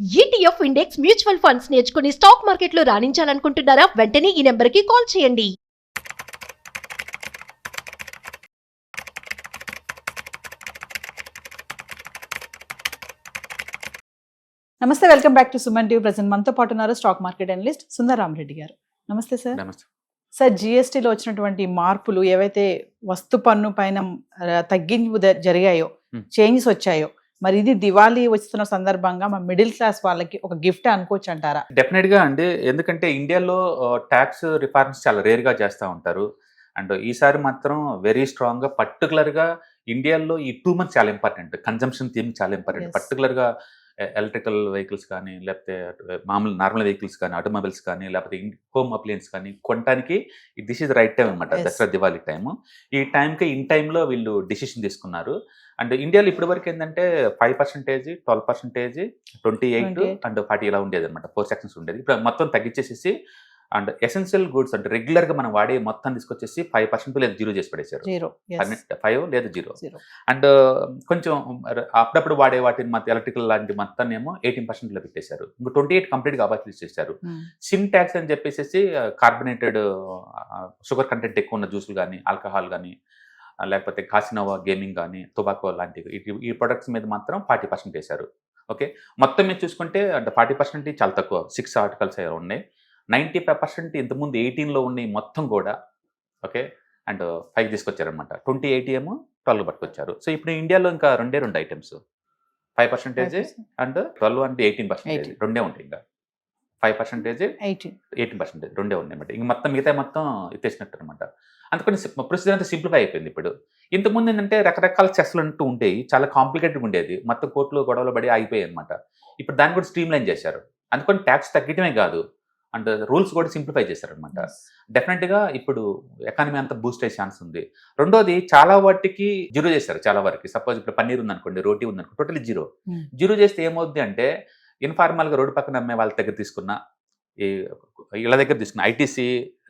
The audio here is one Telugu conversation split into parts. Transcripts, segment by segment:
ఈటీఎఫ్ ఇండెక్స్ మ్యూచువల్ ఫండ్స్ నేర్చుకుని స్టాక్ మార్కెట్లో రాణించాలనుకుంటున్నారా? వెంటనే ఈ నెంబర్కి కాల్ చేయండి. నమస్తే, welcome back to Suman TV. Present మనతో పాటు ఉన్నారు స్టాక్ మార్కెట్ అనలిస్ట్ సుందరరామరెడ్డి గారు. నమస్తే సార్. నమస్తే సార్, జిఎస్టీలో వచ్చినటువంటి మార్పులు ఏవైతే వస్తు పన్ను పైన తగ్గింపు జరిగాయో, చేంజెస్ వచ్చాయో, మరి ఇది దివాళీ వస్తున్న సందర్భంగా మన మిడిల్ క్లాస్ వాళ్ళకి ఒక గిఫ్ట్ అనుకోవచ్చు అంటారా? డెఫినెట్ గా అండి. ఎందుకంటే ఇండియాలో ట్యాక్స్ రిఫార్మ్స్ చాలా రేర్ గా చేస్తూ ఉంటారు. అండ్ ఈసారి మాత్రం వెరీ స్ట్రాంగ్ గా పర్టికులర్ గా ఇండియాలో ఈ 2 months చాలా ఇంపార్టెంట్. కన్జంప్షన్ థీమ్ చాలా ఇంపార్టెంట్. Yes. పర్టికులర్ గా ఎలక్ట్రికల్ వెహికల్స్ కానీ, లేకపోతే మామూలు నార్మల్ వెహికల్స్ కానీ, ఆటోమొబైల్స్ కానీ, లేకపోతే హోమ్ అప్లయన్స్ కానీ కొనడానికి దిస్ ఈజ్ రైట్ టైం అనమాట. Yes. దసరా దివాళీ టైము. ఈ టైంకి ఇన్ టైంలో వీళ్ళు డిసిషన్ తీసుకున్నారు. అండ్ ఇండియాలో ఇప్పటి వరకు ఏంటంటే 5%, 12%, 28 అండ్ 40 ఇలా ఉండేది అనమాట. 4 sections ఉండేది. ఇప్పుడు మొత్తం తగ్గించేసేసి అండ్ ఎసెన్షియల్ గూడ్స్ అంటే రెగ్యులర్ గా మనం వాడే మొత్తం తీసుకొచ్చేసి 5% లేదా 0 చేసి పడేశారు. 5 లేదా 0. అండ్ కొంచెం అప్పుడప్పుడు వాడే వాటిని ఎలక్ట్రికల్ లాంటి మొత్తాన్ని ఏమో 18% లో పెట్టేశారు. ఇంకా 28 కంప్లీట్ గా అబాలిష్ చేశారు. సిన్ ట్యాక్స్ అని చెప్పేసి కార్బొనేటెడ్ షుగర్ కంటెంట్ ఎక్కువ ఉన్న జ్యూసులు కానీ, ఆల్కహాల్ కానీ, లేకపోతే కాసినోవా గేమింగ్ కానీ, టొబాకో లాంటివి ఈ ప్రొడక్ట్స్ మీద మాత్రం 40% వేశారు. ఓకే, మొత్తం మీద చూసుకుంటే అంటే 40% చాలా తక్కువ. 6 articles ఉన్నాయి. 95% ఇంతకుముందు 18లో ఉన్నాయి మొత్తం కూడా. Okay, and 5 తీసుకొచ్చారనమాట. 28 ఏమో 12 పట్టుకొచ్చారు. సో ఇప్పుడు ఇండియాలో ఇంకా రెండు ఐటమ్స్, 5% అండ్ 12 అంటే 18%. రెండే ఉంటాయి. ఇంకా 5%, 18% రెండే ఉన్నాయి అనమాట. ఇంక మొత్తం మిగతా మొత్తం ఎత్తేసినట్టు అనమాట. అందుకని ప్రొసీజర్ అంతా సింప్లిఫై అయిపోయింది ఇప్పుడు. ఇంతకుముందు ఏంటంటే రకరకాల చెస్లు అంటూ ఉండేవి, చాలా కాంప్లికేటెడ్ ఉండేది, మొత్తం కోర్టులో గొడవలు పడి ఆగిపోయాయి అనమాట. ఇప్పుడు దాన్ని కూడా స్ట్రీమ్ లైన్ చేశారు. అందుకని ట్యాక్స్ తగ్గటమే కాదు, అండ్ రూల్స్ కూడా సింప్లిఫై చేశారనమాట. డెఫినెట్గా ఇప్పుడు ఎకానమీ అంతా బూస్ట్ అయ్యే ఛాన్స్ ఉంది. రెండోది చాలా వాటికి 0 చేశారు. చాలా వరకు సపోజ్ ఇప్పుడు పన్నీర్ ఉందనుకోండి, రోటీ ఉందనుకోండి, టోటలీ 0 చేస్తే ఏమవుద్ది అంటే ఇన్ఫార్మల్గా రోడ్డు పక్కన అమ్మే వాళ్ళ దగ్గర తీసుకున్న, ఈ ఇళ్ళ దగ్గర తీసుకున్న, ఐటీసీ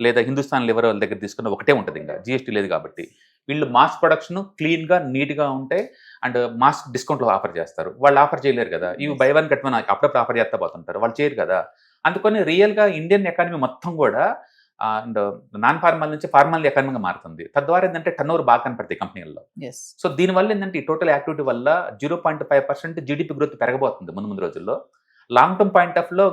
లేదా హిందుస్థాన్ లివర్ వాళ్ళ దగ్గర తీసుకున్న ఒకటే ఉంటుంది. ఇంకా జిఎస్టీ లేదు కాబట్టి వీళ్ళు మాస్ ప్రొడక్షన్ క్లీన్గా నీట్గా ఉంటాయి అండ్ మాస్ డిస్కౌంట్లో ఆఫర్ చేస్తారు. వాళ్ళు ఆఫర్ చేయలేరు కదా. ఇవి బై 1 get 1 అప్పుడప్పుడు ఆఫర్ చేస్తా పోతుంటారు, వాళ్ళు చేయరు కదా. అందుకని రియల్గా ఇండియన్ ఎకానమీ మొత్తం కూడా అండ్ నాన్ ఫార్మల్ నుంచి ఫార్మల్ ఎకానమీగా మారుతుంది. తద్వారా ఏంటంటే టర్న్ ఓవర్ బాగా కనపడతాయి కంపెనీల్లో. సో దీనివల్ల ఏంటంటే ఈ టోటల్ యాక్టివిటీ వల్ల 0.5% జీడిపి గ్రోత్ పెరగబోతుంది ముందు రోజుల్లో. లాంగ్ టర్మ్ పాయింట్ ఆఫ్ లో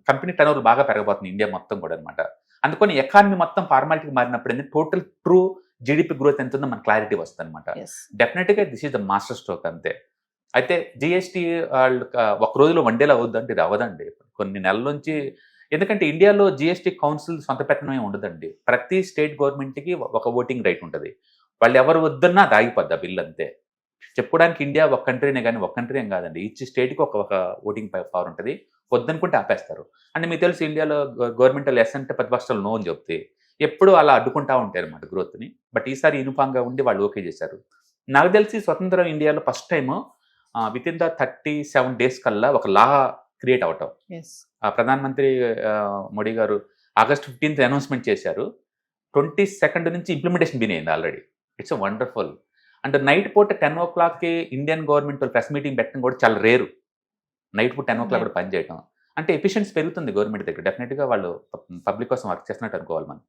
కంపెనీ టర్న్ ఓవర్ బాగా పెరగబోతుంది ఇండియా మొత్తం కూడా అనమాట. అందుకని ఎకానమీ మొత్తం ఫార్మాలిటీకి మారినప్పుడు టోటల్ ట్రూ జీడిపి గ్రోత్ ఎంత ఉందో మన క్లారిటీ వస్తుంది అనమాట. డెఫినెట్గా this is the master stroke అంతే. అయితే జిఎస్టీ వాళ్ళు ఒక రోజులో 1 day అవుద్దంటే ఇది అవ్వదండి, కొన్ని నెలల నుంచి. ఎందుకంటే ఇండియాలో జిఎస్టీ కౌన్సిల్ సొంత పెట్టడమే ఉండదండి. ప్రతి స్టేట్ గవర్నమెంట్కి ఒక ఓటింగ్ రైట్ ఉంటుంది. వాళ్ళు ఎవరు వద్దన్నా అది ఆగిపోద్ది ఆ బిల్ అంతే. చెప్పుకోవడానికి ఇండియా ఒక కంట్రీనే కానీ ఒక కంట్రీ ఏం కాదండి. ఈచ్ స్టేట్కి ఒక ఓటింగ్ పవర్ ఉంటుంది. వద్దనుకుంటే ఆపేస్తారు. అంటే మీకు తెలుసు ఇండియాలో గవర్నమెంట్ ఎస్ అంటే ప్రతిపక్షాలు నో అని చెప్తే ఎప్పుడు అలా అడ్డుకుంటా ఉంటారు అనమాట గ్రోత్ని. బట్ ఈసారి యూనిఫామ్గా ఉండి వాళ్ళు ఓకే చేశారు. నాకు తెలిసి స్వతంత్రం ఇండియాలో first time with in the 37 days కల్లా ఒక లా క్రియేట్ అవటం. ప్రధానమంత్రి మోడీ గారు August 15th అనౌన్స్మెంట్ చేశారు. 22nd నుంచి ఇంప్లిమెంటేషన్ బిగిన్ అయింది ఆల్రెడీ. It's wonderful. అంటే నైట్ పూట 10 o'clockకి ఇండియన్ గవర్నమెంట్ వాళ్ళు ప్రెస్ మీటింగ్ పెట్టడం కూడా చాలా రేరు. నైట్ పూట 10 o'clock కూడా పనిచేయటం అంటే ఎఫిషియన్సీ పెరుగుతుంది గవర్నమెంట్ దగ్గర. డెఫినెట్గా వాళ్ళు పబ్లిక్ కోసం వర్క్ చేస్తున్నట్టు అనుకోవాలి మనం.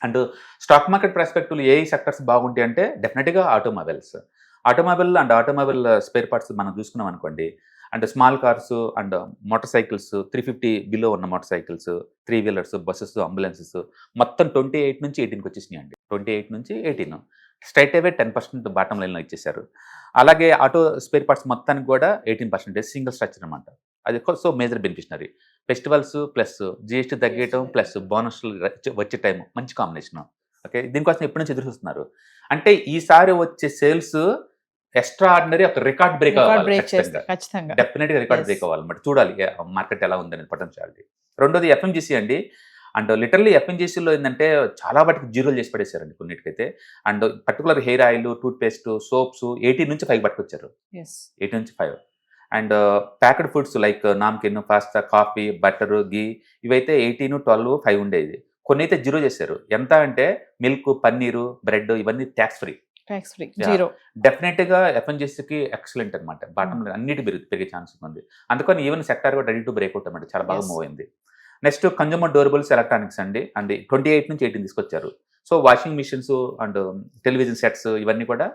అండ్ స్టాక్ మార్కెట్ పర్స్పెక్టివ్ ఏ సెక్టర్స్ బాగుంటాయి అంటే డెఫినెట్గా automobiles and automobile spare parts మనం చూసుకున్నాం అనుకోండి. And small cars and motorcycles, 350 below ఉన్న motorcycles, 3 wheelers, buses, ambulances మొత్తం 28 నుంచి 18కి వచ్చేసినాయి అండి. 28 నుంచి 18 స్ట్రైట్ అవే 10% బాటమ్ లైన్లో ఇచ్చేశారు. అలాగే ఆటో స్పేర్ పార్ట్స్ మొత్తానికి కూడా 18% సింగిల్ స్ట్రక్చర్ అనమాట. అది so major beneficiary. Festivals plus GST తగ్గేయటం ప్లస్ బోనస్లు వచ్చే టైం మంచి కాంబినేషన్. ఓకే, దీనికోసం ఎప్పటి నుంచి ఎదురు చూస్తున్నారు. అంటే ఈసారి వచ్చే సేల్స్ ఎక్స్ట్రా ఆర్డినరీ ఒక రికార్డ్ బ్రేక్ అవ్వాలి. డెఫినెట్గా రికార్డ్ బ్రేక్ అవ్వాలన్నమాట. చూడాలి మార్కెట్ ఎలా ఉందనేది పొటెన్షియాలిటీ. రెండోది ఎఫ్ఎంజీసీ అండి. అండ్ లిటరల్లీ ఎఫ్ఎంజీసీలో ఏంటంటే చాలా వాటికి 0 చేసి పడేశారండి కొన్నిటికైతే. And particular hair oil, toothpaste, soaps 18 నుంచి 5 పట్టుకొచ్చారు. 18 నుంచి 5. And packed foods like namkeen, pasta, coffee, butter, ghee ఇవైతే 18, 12, 5 ఉండేది. కొన్ని అయితే 0 చేశారు. ఎంత అంటే మిల్క్, పన్నీరు, బ్రెడ్ ఇవన్నీ tax free. Tax free Yeah. 0. Definite గా ఎఫ్ఎన్జిసికి ఎక్సలెంట్ అనమాట. బాటమ్ లైన్ అన్నిటి పెరిగే ఛాన్స్ ఉంది. అందుకని ఈవెన్ సెక్టార్ కూడా రెడీ టు బ్రేక్అవుట్ అనమాట, చాలా బాగా Yes. మూవ్ అయింది. నెక్స్ట్ కన్జ్యూమర్ డ్యూరబుల్స్ ఎలక్ట్రానిక్స్ అండి, అండ్ 28 నుంచి 18 తీసుకొచ్చారు. So washing machines and television sets ఇవన్నీ కూడా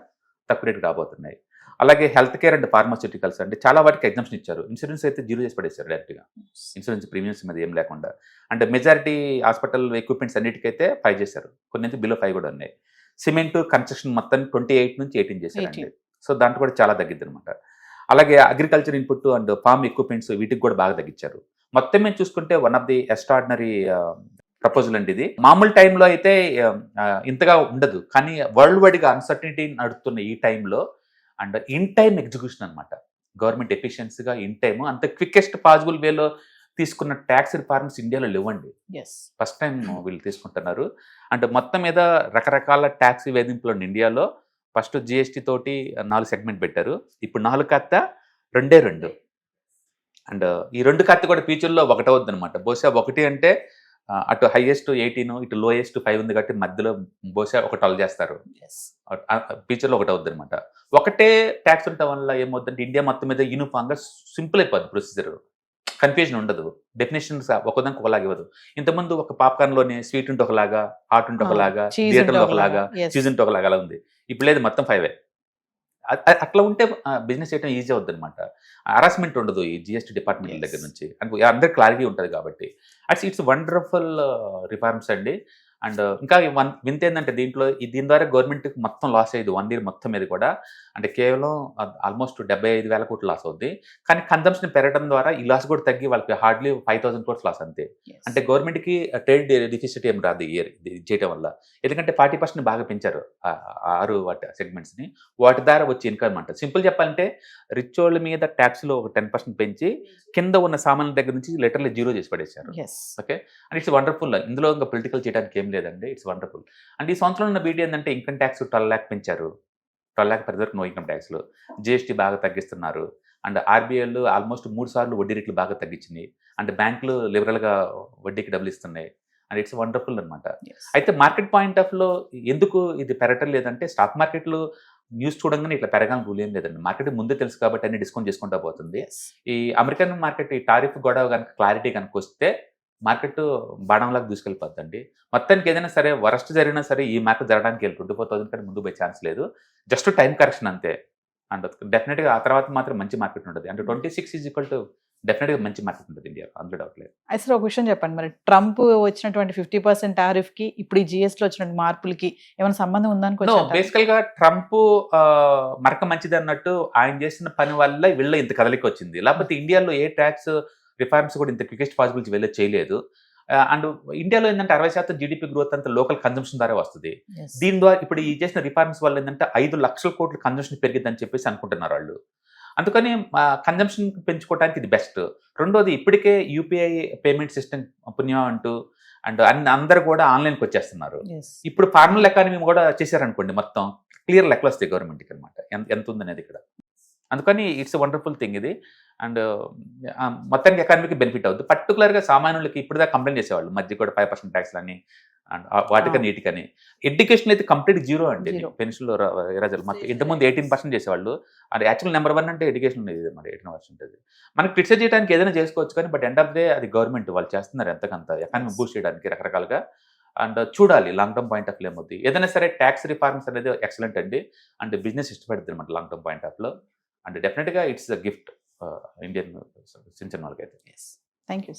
తక్కువ రేటుకి రాబోతున్నాయి. అలాగే హెల్త్ కేర్ అండ్ ఫార్మాస్యూటికల్స్ అండి, చాలా వాటికి ఎగ్జామ్షన్ ఇచ్చారు. ఇన్సూరెన్స్ అయితే జీరో చేసి పడేశారు డైరెక్ట్గా, ఇన్సూరెన్స్ ప్రీమియమ్స్ మీద ఏం లేకుండా. అంటే మెజారిటీ హాస్పిటల్ ఎక్విప్మెంట్స్ అన్నిటికైతే 5 చేశారు, కొన్ని అయితే బిలో 5 కూడా ఉన్నాయి. సిమెంట్ కన్స్ట్రక్షన్ మొత్తం 28 నుంచి 18 చేశారండి. సో దాంట్లో కూడా చాలా తగ్గిద్ది అనమాట. అలాగే agriculture input and farm equipments వీటికి కూడా బాగా తగ్గించారు. మొత్తం మేము చూసుకుంటే one of the extraordinary proposal అండి ఇది. మామూలు టైంలో అయితే ఇంతగా ఉండదు, కానీ వరల్డ్ వైడ్గా అన్సర్టనిటీ నడుస్తున్న ఈ టైంలో అండ్ ఇన్ టైమ్ ఎగ్జిక్యూషన్ అనమాట. గవర్నమెంట్ ఎఫిషియన్సీగా ఇన్ టైమ్ అంత క్వికెస్ట్ పాసిబుల్ వేలో తీసుకున్న ట్యాక్స్ రిఫార్మ్స్ ఇండియాలో లేవండి. ఫస్ట్ టైం వీళ్ళు తీసుకుంటున్నారు. అంటే మొత్తం మీద రకరకాల ట్యాక్స్ వేధింపులు ఉన్న ఇండియాలో ఫస్ట్ జిఎస్టీ తోటి 4 సెగ్మెంట్ పెట్టారు. ఇప్పుడు 4 కత్త 2 అండ్ ఈ 2 కత్తి కూడా ఫ్యూచర్లో ఒకటవుద్ది అనమాట. బహుశా 1 అంటే అటు హైయెస్ట్ 18, ఇటు లోయెస్ట్ 5 ఉంది కాబట్టి మధ్యలో బహుశా ఒక 12 చేస్తారు. ఫ్యూచర్లో ఒకటి అవుద్ది అనమాట. ఒకటే ట్యాక్స్ ఉండటం వల్ల ఏమవుతుందంటే ఇండియా మొత్తం మీద యూనిఫామ్గా సింపుల్ అయిపోద్ది ప్రొసీజర్, కన్ఫ్యూజన్ ఉండదు, డెఫినేషన్స్ ఒకదానికి ఒకలాగా ఇవ్వదు. ఇంతకుముందు ఒక పాప్కార్న్లోనే స్వీట్ ఉంటే ఒకలాగా, హాట్ ఉంటే ఒకలాగా, థియేటర్లో ఒకలాగా, చీజ్ ఉంటే ఒకలాగా అలా ఉంది. ఇప్పుడు లేదు, మొత్తం 5. అట్లా ఉంటే బిజినెస్ చేయడం ఈజీ అవుతుంది అనమాట. హరాస్మెంట్ ఉండదు ఈ జిఎస్టీ డిపార్ట్మెంట్ దగ్గర నుంచి, అంటే అందరికి క్లారిటీ ఉంటుంది కాబట్టి. ఇట్స్ వండర్ఫుల్ రిఫార్మ్స్ అండి. అండ్ ఇంకా వింత ఏంటంటే దీని ద్వారా గవర్నమెంట్కి మొత్తం లాస్ అయ్యేది 1 year మొత్తం మీద కూడా, అంటే కేవలం ఆల్మోస్ట్ 75,000 కోట్లు లాస్ అవుద్ది. కానీ కన్జంప్షన్ పెరగడం ద్వారా ఈ లాస్ కూడా తగ్గి వాళ్ళకి హార్డ్లీ 5,000 crores లాస్ అంతే. అంటే గవర్నమెంట్కి ట్రేడ్ డెఫిసిట్ ఏం రాదు ఈ ఇయర్ చేయడం వల్ల, ఎందుకంటే 40% బాగా పెంచారు 6 వాటి సెగ్మెంట్స్ని. వాటి ద్వారా వచ్చే ఇన్కమ్ అంట. సింపుల్ చెప్పాలంటే రిచ్ వాళ్ళ మీద ట్యాక్స్లో ఒక 10% పెంచి కింద ఉన్న సామాన్ల దగ్గర నుంచి లిటరల్లీ 0 చేసి పడేశారు. Okay, and it's wonderful. ఇందులో ఇంకా పొలిటికల్ చేయడానికి ఏం లేదండి, ఇట్స్ వండర్ఫుల్. అండ్ ఈ సంవత్సరంలో ఉన్న బీటీ ఏంటంటే ఇన్కమ్ ట్యాక్స్ 12 lakh పెంచారు, 12 lakh పెద్దలకు నో ఇన్కమ్ ట్యాక్స్లో. జిఎస్టీ బాగా తగ్గిస్తున్నారు. అండ్ ఆర్బీఐలు ఆల్మోస్ట్ 3 సార్లు వడ్డీ రేట్లు బాగా తగ్గించినాయి. అంటే బ్యాంకులు లిబరల్గా వడ్డీకి డబ్బులు ఇస్తున్నాయి. అండ్ ఇట్స్ వండర్ఫుల్ అనమాట. అయితే మార్కెట్ పాయింట్ ఆఫ్లో ఎందుకు ఇది పెరగటం లేదంటే, స్టాక్ మార్కెట్లు న్యూస్ చూడంగానే ఇట్లా పెరగాలని రూల్ ఏం లేదండి. మార్కెట్ ముందే తెలుసు కాబట్టి అన్ని డిస్కౌంట్ చేసుకుంటా పోతుంది. ఈ అమెరికన్ మార్కెట్ ఈ టారిఫ్ గొడవ కనుక క్లారిటీ కనుక వస్తే మార్కెట్ బాణంలాగా దూసుకెళ్ళిపోద్దండి. మొత్తానికి ఏదైనా సరే వరస్ట్ జరిగినా సరే ఈ మార్కెట్ జరగడానికి 24,000 కంటే ముందు పోయే ఛాన్స్ లేదు, జస్ట్ టైం కరెక్షన్ అంతే. అండ్ డెఫినెట్గా ఆ తర్వాత మాత్రం మంచి మార్కెట్ ఉంటుంది. అంటే 26 ఈజ్ ఈక్వల్ టు డెఫినెట్గా మంచి మార్కెట్ ఉంటుంది ఇండియా, అందులో డౌట్ లేదు. అసలు ఒక విషయం చెప్పండి, మరి ట్రంప్ వచ్చినటువంటి 50% టారిఫ్కి ఇప్పుడు ఈ జిఎస్టీ వచ్చినటువంటి మార్పులకి ఏమైనా సంబంధం ఉందనుకో? బేసికల్గా ట్రంప్ మరక మంచిది అన్నట్టు ఆయన చేసిన పని వల్ల వీళ్ళ ఇంత కదలికి వచ్చింది. లేకపోతే ఇండియాలో ఏ ట్యాక్స్ రిఫార్మ్స్ కూడా ఇంత క్వికెస్ట్ పాసిబుల్ వెళ్ళే చేయలేదు. అండ్ ఇండియాలో ఏంటంటే 60% జీడిపి గ్రోత్ అంతా లోకల్ కన్జంప్షన్ ద్వారా వస్తుంది. దీని ద్వారా ఇప్పుడు ఈ చేసిన రిఫార్మ్స్ వల్ల ఏంటంటే 5 లక్షల కోట్ల కన్జంప్షన్ పెరిగిద్దని చెప్పేసి అనుకుంటున్నారు వాళ్ళు. అందుకని కన్జంప్షన్ పెంచుకోవడానికి ఇది బెస్ట్. రెండోది, ఇప్పటికే యూపీఐ పేమెంట్ సిస్టమ్ పుణ్యం అంటూ అండ్ అందరూ కూడా ఆన్లైన్కి వచ్చేస్తున్నారు. ఇప్పుడు ఫార్మల్ ఎకానమీ కూడా చేశారనుకోండి, మొత్తం క్లియర్ లెక్కలు వస్తాయి గవర్నమెంట్కి అనమాట ఎంత ఉందనేది ఇక్కడ. అందుకని ఇట్స్ వండర్ఫుల్ థింగ్ ఇది. అండ్ మొత్తానికి ఎకానమీకి బెనిఫిట్ అవుతుంది. పర్టికులర్గా సామాన్యులకి ఇప్పుడుదా కంప్లైంట్ చేసేవాళ్ళు మధ్య కూడా 5% ట్యాక్స్లు అని అండ్ వాటికని వీటికని. ఎడ్యుకేషన్ అయితే కంప్లీట్ 0 అండి పెన్షన్లో రాజాలు. మాకు ఇంతకుముందు 18% చేసేవాళ్ళు. అది యాక్చువల్ నెంబర్ 1 అంటే ఎడ్యుకేషన్ ఉండేది, మరి 18% అది. మనకి క్రిటిసైజ్ చేయడానికి ఏదైనా చేసుకోవచ్చు, కానీ బట్ ఎండ్ ఆఫ్ డే అది గవర్నమెంట్ వాళ్ళు చేస్తున్నారు ఎంతకంత ఎకానమీ బూస్ట్ చేయడానికి రకరకాలుగా. అండ్ చూడాలి లాంగ్ టర్మ్ పాయింట్ ఆఫ్ లో ఏమవుతుంది. ఏదైనా సరే ట్యాక్స్ రిఫార్మ్స్ అనేది ఎక్సలెంట్ అండి. అండ్ బిజినెస్ ఇష్టపడుతుంది అనమాట లాంగ్ టర్మ్ పాయింట్ ఆఫ్ లో. అండ్ డెఫినెట్గా ఇట్స్ అ గిఫ్ట్ ఇండియన్ చిన్న వాళ్ళకైతే. Thank you.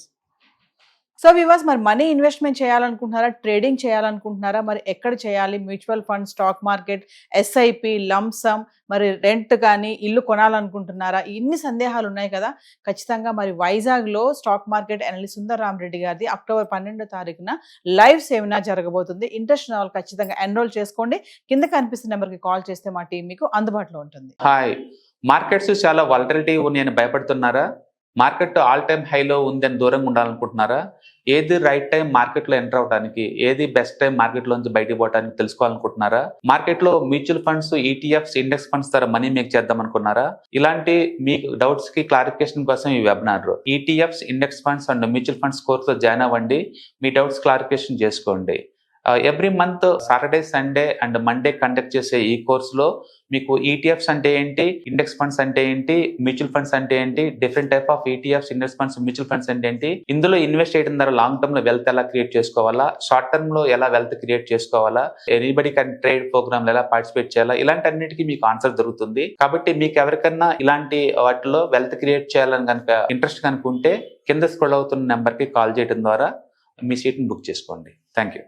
సో వివాస్, మరి మనీ ఇన్వెస్ట్మెంట్ చేయాలనుకుంటున్నారా, ట్రేడింగ్ చేయాలనుకుంటున్నారా, మరి ఎక్కడ చేయాలి? Mutual fund, stock market, SIP, lump sum, మరి రెంట్ కానీ ఇల్లు కొనాలనుకుంటున్నారా? ఇన్ని సందేహాలు ఉన్నాయి కదా. ఖచ్చితంగా మరి వైజాగ్లో stock market analyst Sundar Rama Reddy గారిది October 12న లైవ్ సెమినార్ జరగబోతుంది. ఇంట్రెస్ట్ ఉన్న వాళ్ళు ఖచ్చితంగా ఎన్రోల్ చేసుకోండి. కింద కనిపిస్తున్న నెంబర్కి కాల్ చేస్తే మా టీం మీకు అందుబాటులో ఉంటుంది. హాయ్, మార్కెట్స్ చాలా వాలటిలిటీ నేను భయపడుతున్నారా? మార్కెట్ ఆల్ టైమ్ హైలో ఉందని దూరంగా ఉండాలనుకుంటున్నారా? ఏది రైట్ టైం మార్కెట్లో ఎంటర్ అవడానికి, ఏది బెస్ట్ టైం మార్కెట్లోంచి బయటకు పోవడానికి తెలుసుకోవాలనుకుంటున్నారా? మార్కెట్లో mutual funds, ETFs, index funds ద్వారా మనీ మేక్ చేద్దాం అనుకున్నారా? ఇలాంటి మీ డౌట్స్ కి క్లారిఫికేషన్ కోసం ఈ webinar. ETFs, index funds and mutual funds కోర్సులో జాయిన్ అవ్వండి. మీ డౌట్స్ క్లారిఫికేషన్ చేసుకోండి. Every month Saturday, Sunday and Monday conduct చేసే ఈ కోర్సులో మీకు ఈటీఎఫ్స్ అంటే ఏంటి, ఇండెక్స్ ఫండ్స్ అంటే ఏంటి, మ్యూచువల్ ఫండ్స్ అంటే ఏంటి, different type of ETFs, index funds, mutual funds అంటే ఏంటి, ఇందులో ఇన్వెస్ట్ చేయడం ద్వారా లాంగ్ టర్మ్ లో వెల్త్ ఎలా క్రియేట్ చేసుకోవాలా, షార్ట్ టర్మ్ లో ఎలా వెల్త్ క్రియేట్ చేసుకోవాలా, ఎనీబడి కెన్ ట్రేడ్ ప్రోగ్రామ్ ఎలా పార్టిసిపేట్ చేయాలా, ఇలాంటి అన్నిటికీ మీకు ఆన్సర్ దొరుకుతుంది. కాబట్టి మీకు ఎవరికన్నా ఇలాంటి వాటిలో వెల్త్ క్రియేట్ చేయాలని కనుక ఇంట్రెస్ట్ కనుక ఉంటే కింద స్క్రోల్ అవుతున్న నెంబర్ కి కాల్ చేయడం ద్వారా మీ సీట్ని బుక్ చేసుకోండి. Thank you.